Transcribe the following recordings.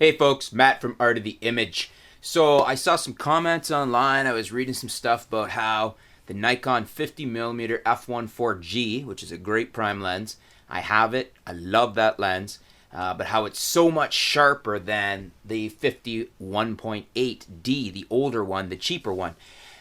Hey folks, Matt from Art of the Image. So I saw some comments online. I was reading some stuff about how the Nikon 50mm f1.4G, which is a great prime lens, I have it, I love that lens, but how it's so much sharper than the 51.8D, the older one, the cheaper one.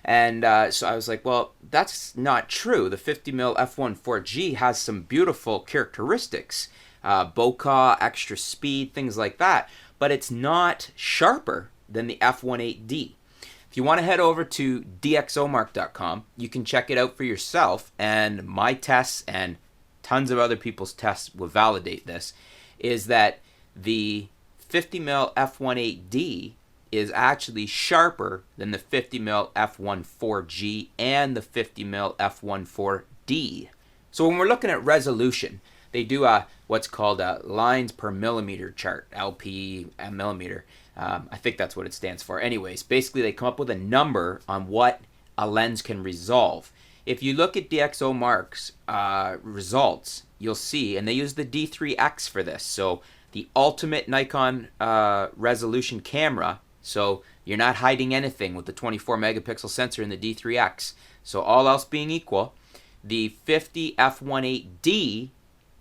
And so I was like, well, that's not true. The 50mm f1.4G has some beautiful characteristics, bokeh, extra speed, things like that, but it's not sharper than the f1.8D. If you want to head over to dxomark.com, you can check it out for yourself, and my tests and tons of other people's tests will validate this, is that the 50mm f1.8D is actually sharper than the 50mm f1.4G and the 50mm f1.4D. So when we're looking at resolution, they do what's called a lines per millimeter chart, LP millimeter. I think that's what it stands for. Anyways, basically they come up with a number on what a lens can resolve. If you look at DxOMark's results, you'll see, and they use the D3X for this, so the ultimate Nikon resolution camera. So you're not hiding anything with the 24 megapixel sensor in the D3X. So all else being equal, the 50 f1.8D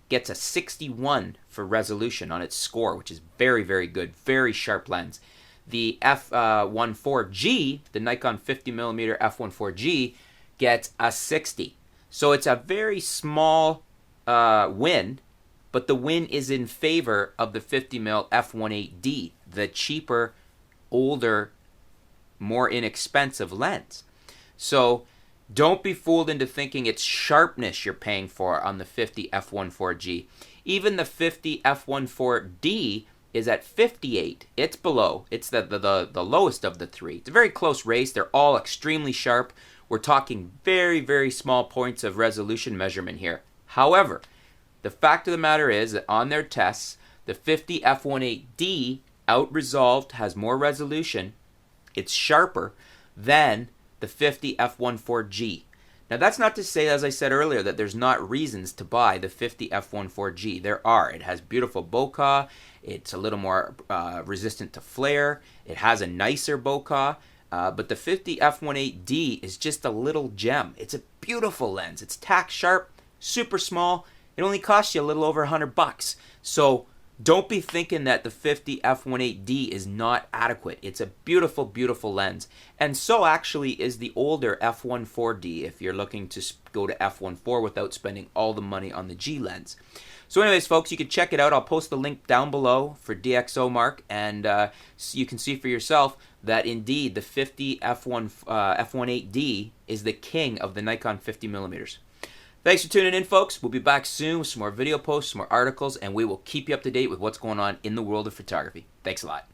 gets a 61 for resolution on its score, which is very, very good, very sharp lens. The f1.4G, the Nikon 50mm f1.4G, gets a 60. So it's a very small win, but the win is in favor of the 50mm f1.8D, the cheaper, older, more inexpensive lens. So don't be fooled into thinking it's sharpness you're paying for on the 50 f1.4G. Even the 50 f1.4D is at 58. It's below. It's the lowest of the three. It's a very close race. They're all extremely sharp. We're talking very, very small points of resolution measurement here. However, the fact of the matter is that on their tests, the 50 f1.8D out-resolved, has more resolution, it's sharper than the 50 f1.4G. Now that's not to say, as I said earlier, that there's not reasons to buy the 50 f1.4G. There are. It has beautiful bokeh, it's a little more resistant to flare, it has a nicer bokeh, but the 50 f1.8D is just a little gem. It's a beautiful lens. It's tack sharp, super small. It only costs you a little over $100. So don't be thinking that the 50 f1.8D is not adequate. It's a beautiful, beautiful lens. And so actually is the older f1.4D if you're looking to go to f1.4 without spending all the money on the G lens. So anyways, folks, you can check it out. I'll post the link down below for DxOMark, and so you can see for yourself that indeed the 50 f1.8D is the king of the Nikon 50mm. Thanks for tuning in, folks. We'll be back soon with some more video posts, some more articles, and we will keep you up to date with what's going on in the world of photography. Thanks a lot.